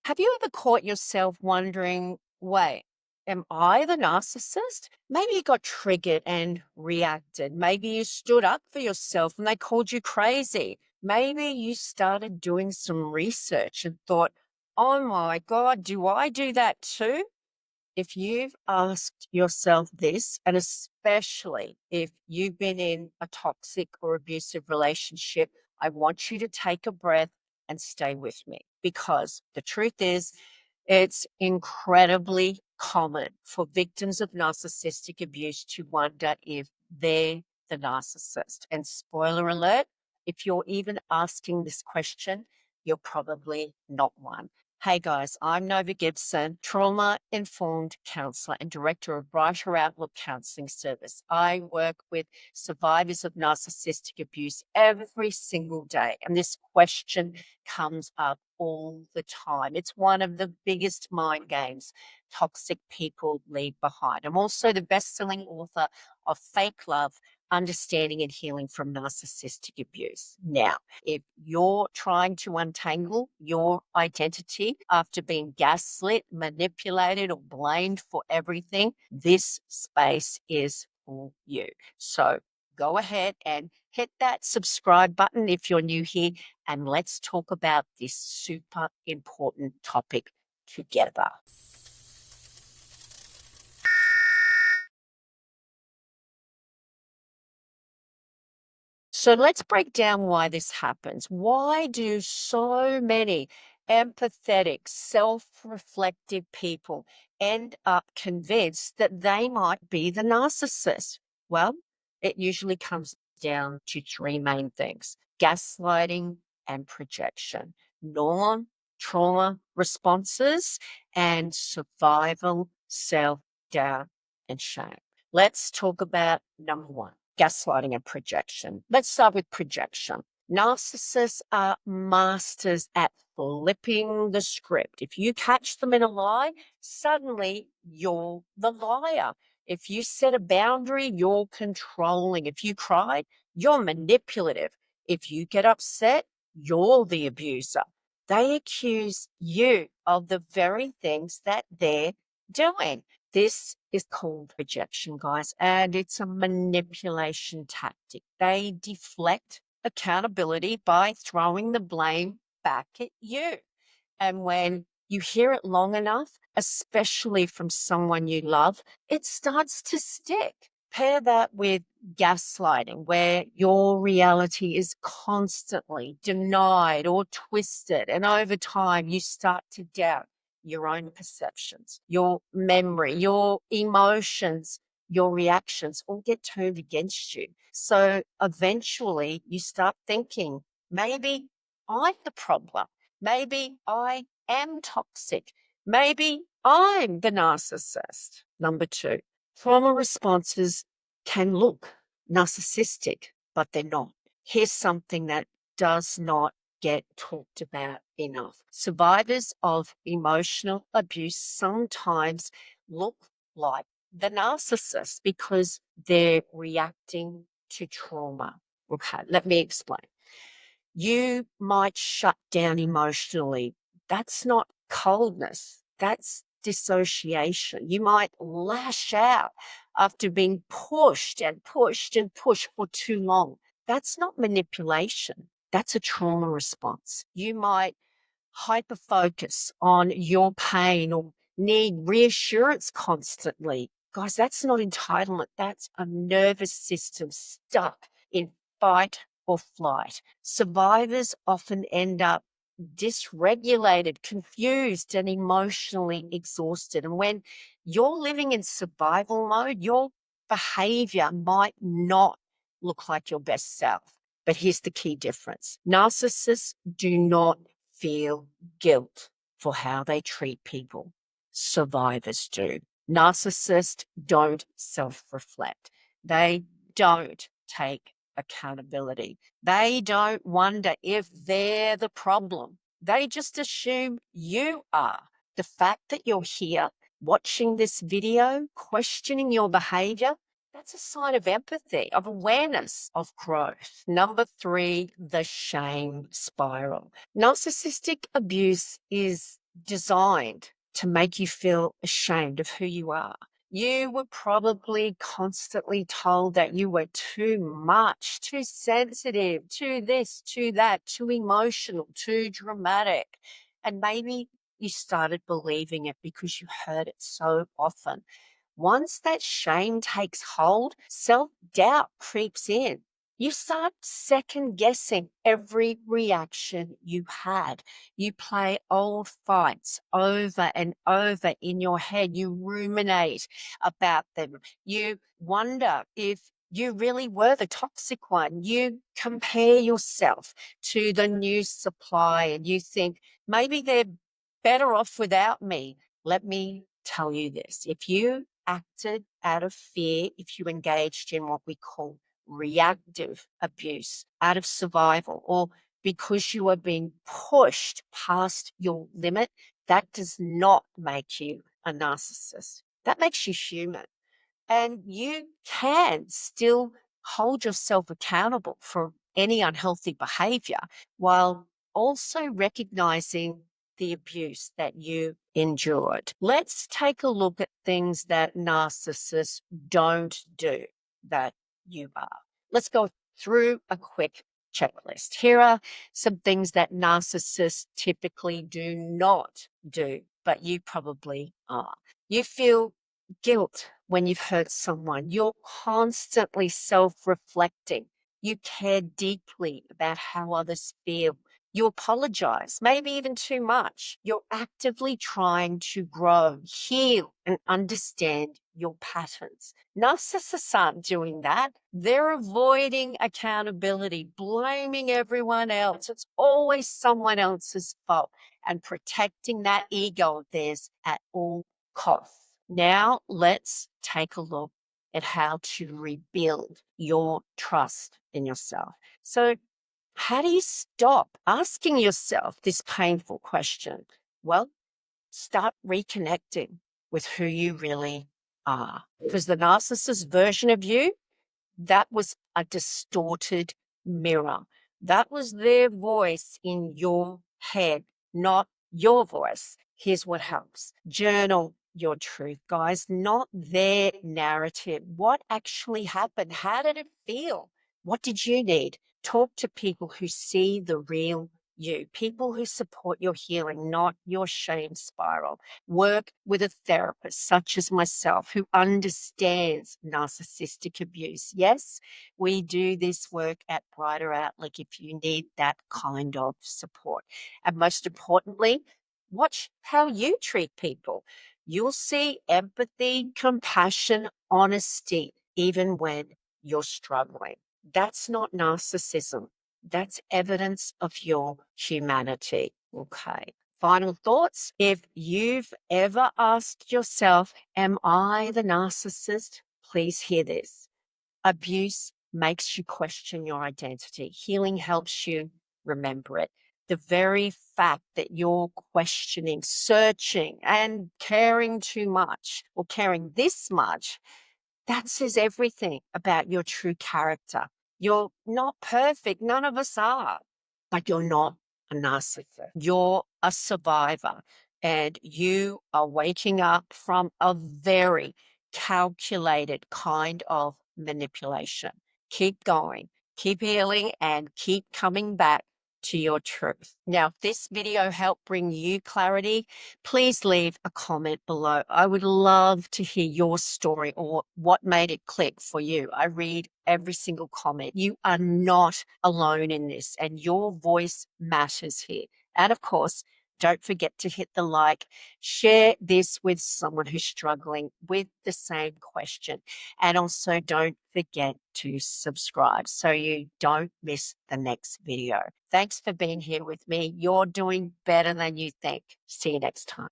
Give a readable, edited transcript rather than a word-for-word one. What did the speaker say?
Have you ever caught yourself wondering, wait, am I the narcissist? Maybe you got triggered and reacted. Maybe you stood up for yourself and they called you crazy. Maybe you started doing some research and thought, oh my God, do I do that too? If you've asked yourself this, and especially if you've been in a toxic or abusive relationship, I want you to take a breath and stay with me, because the truth is, it's incredibly common for victims of narcissistic abuse to wonder if they're the narcissist. And spoiler alert, if you're even asking this question, you're probably not one. Hey guys, I'm Nova Gibson, trauma informed counselor and director of Brighter Outlook Counselling Service. I work with survivors of narcissistic abuse every single day, and this question comes up all the time. It's one of the biggest mind games toxic people leave behind. I'm also the best-selling author of Fake Love, Understanding and Healing from Narcissistic Abuse. Now, if you're trying to untangle your identity after being gaslit, manipulated, or blamed for everything, this space is for you. So go ahead and hit that subscribe button if you're new here, and let's talk about this super important topic together. So let's break down why this happens. Why do so many empathetic, self-reflective people end up convinced that they might be the narcissist? Well, it usually comes down to three main things: gaslighting and projection, norm, trauma responses, and survival, self-doubt, and shame. Let's talk about number one: gaslighting and projection. Let's start with projection. Narcissists are masters at flipping the script. If you catch them in a lie, suddenly you're the liar. If you set a boundary, you're controlling. If you cry, you're manipulative. If you get upset, you're the abuser. They accuse you of the very things that they're doing. This is called projection, guys, and it's a manipulation tactic. They deflect accountability by throwing the blame back at you. And when you hear it long enough, especially from someone you love, it starts to stick. Pair that with gaslighting, where your reality is constantly denied or twisted. And over time, you start to doubt your own perceptions, your memory, your emotions, your reactions all get turned against you. So eventually, you start thinking, maybe I'm the problem. Maybe I am toxic. Maybe I'm the narcissist. Number two, trauma responses can look narcissistic, but they're not. Here's something that does not get talked about enough. Survivors of emotional abuse sometimes look like the narcissist because they're reacting to trauma. Okay, let me explain. You might shut down emotionally. That's not coldness, that's dissociation. You might lash out after being pushed and pushed and pushed for too long. That's not manipulation, that's a trauma response. You might hyper focus on your pain or need reassurance constantly. Guys, that's not entitlement. That's a nervous system stuck in fight or flight. Survivors often end up dysregulated, confused, and emotionally exhausted. And when you're living in survival mode, your behavior might not look like your best self. But here's the key difference: narcissists do not feel guilt for how they treat people. Survivors do. Narcissists don't self-reflect. They don't take accountability. They don't wonder if they're the problem. They just assume you are. The fact that you're here watching this video, questioning your behavior, that's a sign of empathy, of awareness, of growth. Number three, the shame spiral. Narcissistic abuse is designed to make you feel ashamed of who you are. You were probably constantly told that you were too much, too sensitive, too this, too that, too emotional, too dramatic. And maybe you started believing it because you heard it so often. Once that shame takes hold, self doubt creeps in. You start second guessing every reaction you had. You play old fights over and over in your head. You ruminate about them. You wonder if you really were the toxic one. You compare yourself to the new supply and you think maybe they're better off without me. Let me tell you this. If you acted out of fear, if you engaged in what we call reactive abuse out of survival, or because you are being pushed past your limit, that does not make you a narcissist. That makes you human. And you can still hold yourself accountable for any unhealthy behavior while also recognizing the abuse that you endured. Let's take a look at things that narcissists don't do that you are. Let's go through a quick checklist. Here are some things that narcissists typically do not do, but you probably are. You feel guilt when you've hurt someone. You're constantly self reflecting. You care deeply about how others feel. You apologize, maybe even too much. You're actively trying to grow, heal, and understand your patterns. Narcissists aren't doing that. They're avoiding accountability, blaming everyone else. It's always someone else's fault and protecting that ego of theirs at all costs. Now, let's take a look at how to rebuild your trust in yourself. So, how do you stop asking yourself this painful question? Well, start reconnecting with who you really are. Because the narcissist version of you, that was a distorted mirror. That was their voice in your head, not your voice. Here's what helps: journal your truth, guys, not their narrative. What actually happened? How did it feel? What did you need? Talk to people who see the real you, people who support your healing, not your shame spiral. Work with a therapist such as myself who understands narcissistic abuse. Yes, we do this work at Brighter Outlook if you need that kind of support. And most importantly, watch how you treat people. You'll see empathy, compassion, honesty, even when you're struggling. That's not narcissism. That's evidence of your humanity. Okay. Final thoughts. If you've ever asked yourself, am I the narcissist? Please hear this. Abuse makes you question your identity. Healing helps you remember it. The very fact that you're questioning, searching, and caring too much or caring this much, that says everything about your true character. You're not perfect. None of us are, but you're not a narcissist. You're a survivor and you are waking up from a very calculated kind of manipulation. Keep going, keep healing, and keep coming back to your truth. Now, if this video helped bring you clarity, please leave a comment below. I would love to hear your story or what made it click for you. I read every single comment. You are not alone in this, and your voice matters here. And of course, don't forget to hit the like, share this with someone who's struggling with the same question. And also don't forget to subscribe so you don't miss the next video. Thanks for being here with me. You're doing better than you think. See you next time.